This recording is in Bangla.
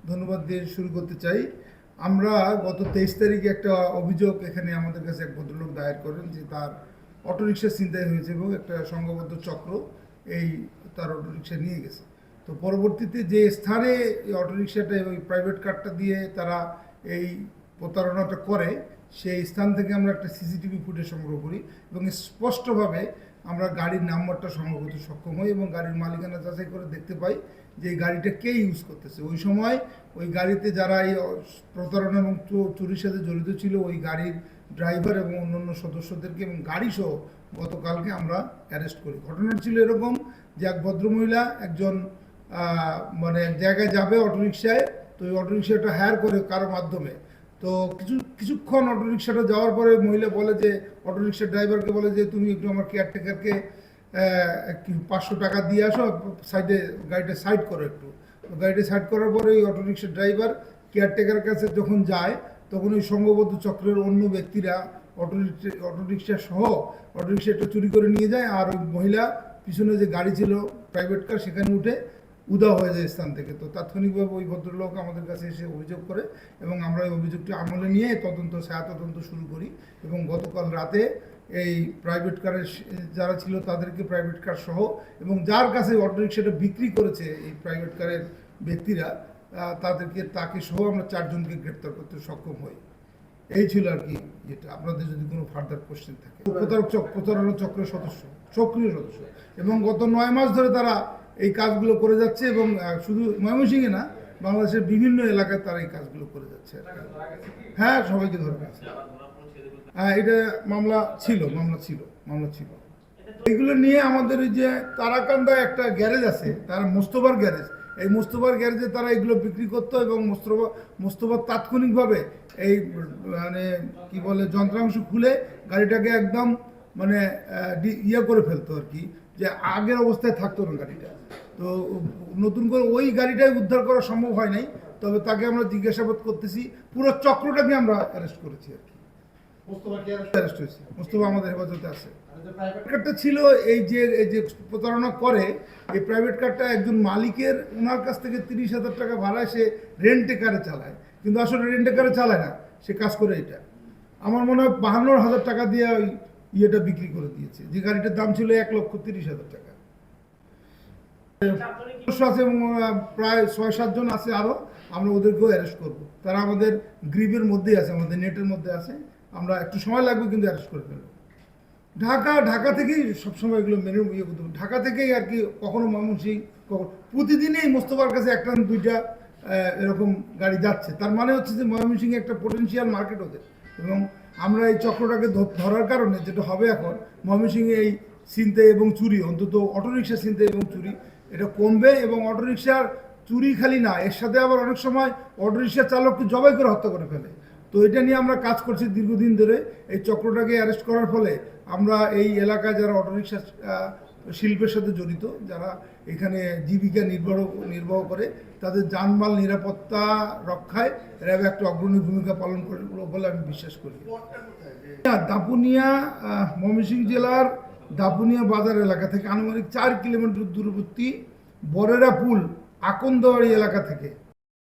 ধন্যবাদ দিয়ে শুরু করতে চাই। আমরা গত 23 তারিখে একটা অভিযোগ এখানে আমাদের কাছে এক ভদ্রলোক দায়ের করেন যে তার অটোরিকশা ছিনতাই হয়েছে এবং একটা সংঘবদ্ধ চক্র এই তার অটোরিকশা নিয়ে গেছে। তো পরবর্তীতে যে স্থানে এই অটোরিকশাটা ওই প্রাইভেট কারটা দিয়ে তারা এই প্রতারণাটা করে সেই স্থান থেকে আমরা একটা সিসিটিভি ফুটেজ সংগ্রহ করি এবং স্পষ্টভাবে আমরা গাড়ির নাম্বারটা সংগ্রহ করতে সক্ষম হই এবং গাড়ির মালিকানা যাচাই করে দেখতে পাই যে এই গাড়িটা কে ইউজ করতেছে। ওই সময় ওই গাড়িতে যারা এই প্রতারণা এবং চুরির সাথে জড়িত ছিল ওই গাড়ির ড্রাইভার এবং অন্যান্য সদস্যদেরকে এবং গাড়ি সহ গতকালকে আমরা অ্যারেস্ট করি। ঘটনাটা ছিল এরকম যে এক ভদ্রমহিলা একজন মানে এক জায়গায় যাবে অটোরিকশায়, তো ওই অটোরিকশাটা হায়ার করে কারো মাধ্যমে। তো কিছুক্ষণ অটোরিকশাটা যাওয়ার পরে মহিলা বলে যে অটোরিকশার ড্রাইভারকে বলে যে তুমি একটু আমার কেয়ারটেকারকে 500 টাকা দিয়ে আসো, সাইডে গাড়িটা সাইড করো একটু। তো গাড়িটা সাইড করার পরে ওই অটোরিকশার ড্রাইভার কেয়ারটেকারের কাছে যখন যায় তখন ওই সংঘবদ্ধ চক্রের অন্য ব্যক্তিরা অটোরিকশা সহ অটোরিকশাটা চুরি করে নিয়ে যায়, আর ওই মহিলা পিছনে যে গাড়ি ছিল প্রাইভেট কার সেখানে উঠে উধাও হয়ে যায় স্থান থেকে। তো তাৎক্ষণিকভাবে ওই ভদ্রলোক আমাদের কাছে এসে অভিযোগ করে এবং আমরা এই অভিযোগটি আমলে নিয়ে ছায়া তদন্ত শুরু করি এবং গতকাল রাতে এই প্রাইভেট কারের যারা ছিল তাদেরকে প্রাইভেট কার সহ এবং যার কাছে অটোরিকশাটা বিক্রি করেছে এই প্রাইভেট কারের ব্যক্তিরা তাকে সহ আমরা 4 জনকে গ্রেপ্তার করতে সক্ষম হই। এই ছিল আর কি, যেটা আপনাদের যদি কোনো ফার্দার কোশ্চেন থাকে। প্রতারণা চক্রের সক্রিয় সদস্য এবং গত 9 মাস ধরে তারা এই কাজগুলো করে যাচ্ছে এবং শুধু ময়মনসিংহে না, বাংলাদেশের বিভিন্ন এলাকায় তারা এই কাজগুলো করে যাচ্ছে। হ্যাঁ, সবাইকে ধরে গেছে। হ্যাঁ, এটা মামলা ছিল। এগুলো নিয়ে আমাদের ওই যে তারাকান্দায় একটা গ্যারেজ আছে, তারা মোস্তফার গ্যারেজ, এই মোস্তফার গ্যারেজে তারা এগুলো বিক্রি করতো এবং মোস্তফা তাৎক্ষণিকভাবে এই মানে কি বলে যন্ত্রাংশ খুলে গাড়িটাকে একদম মানে করে ফেলতো আর কি, যে আগের অবস্থায় থাকতো না গাড়িটা। তো নতুন করে ওই গাড়িটাই উদ্ধার করা সম্ভব হয় নাই, তবে তাকে আমরা জিজ্ঞাসাবাদ করতেছি। পুরো চক্রটাকে আমরা অ্যারেস্ট করেছি আর কি। মোস্তফা আমাদের হেফাজতে আছে। কারটা ছিল এই যে প্রতারণা করে, এই প্রাইভেট কারটা একজন মালিকের ওনার কাছ থেকে 30,000 টাকা ভাড়ায় সে রেন্টে কারে চালায়, কিন্তু আসলে রেন্টে কারে চালায় না, সে কাজ করে এটা। আমার মনে হয় 52,000 টাকা দিয়ে ওই ইয়েটা বিক্রি করে দিয়েছে, যে গাড়িটার দাম ছিল 1,30,000 টাকা। আছে এবং প্রায় 6-7 জন আছে আরও, আমরা ওদেরকেও অ্যারেস্ট করবো। তারা আমাদের গ্রিপের মধ্যেই আছে, আমাদের নেটের মধ্যে আছে। আমরা একটু সময় লাগবে কিন্তু অ্যারেস্ট করে ফেলবো। ঢাকা থেকেই সবসময় এগুলো মেনে ইয়ে করতে হবে। ঢাকা থেকেই আর কি, কখনো ময়মনসিংহ, প্রতিদিনই মোস্তফার কাছে 1-2টা এরকম গাড়ি যাচ্ছে। তার মানে হচ্ছে যে ময়মনসিংহে একটা পোটেনশিয়াল মার্কেট ওদের, এবং আমরা এই চক্রটাকে ধরার কারণে যেটা হবে এখন, ময়মনসিংহে এই ছিনতাই এবং চুরি, অন্তত অটোরিকশা ছিনতাই এবং চুরি এটা কমবে। এবং অটোরিকশার চুরি খালি না, এর সাথে আবার অনেক সময় অটোরিকশা চালককে জবাই করে হত্যা করে ফেলে। তো এটা নিয়ে আমরা কাজ করছি দীর্ঘদিন ধরে। এই চক্রটাকে অ্যারেস্ট করার ফলে আমরা এই এলাকায় যারা অটোরিকশা শিল্পের সাথে জড়িত, যারা এখানে জীবিকা নির্বাহ করে, তাদের জানমাল নিরাপত্তা রক্ষায় র্যাব একটা অগ্রণী ভূমিকা পালন করে বলে আমি বিশ্বাস করি। দাপুনিয়া ময়মনসিংহ জেলার দাপুনিয়া বাজার এলাকা থেকে আনুমানিক 4 কিলোমিটার দূরবর্তী বরেরা পুল আকন্দবাড়ি এলাকা থেকে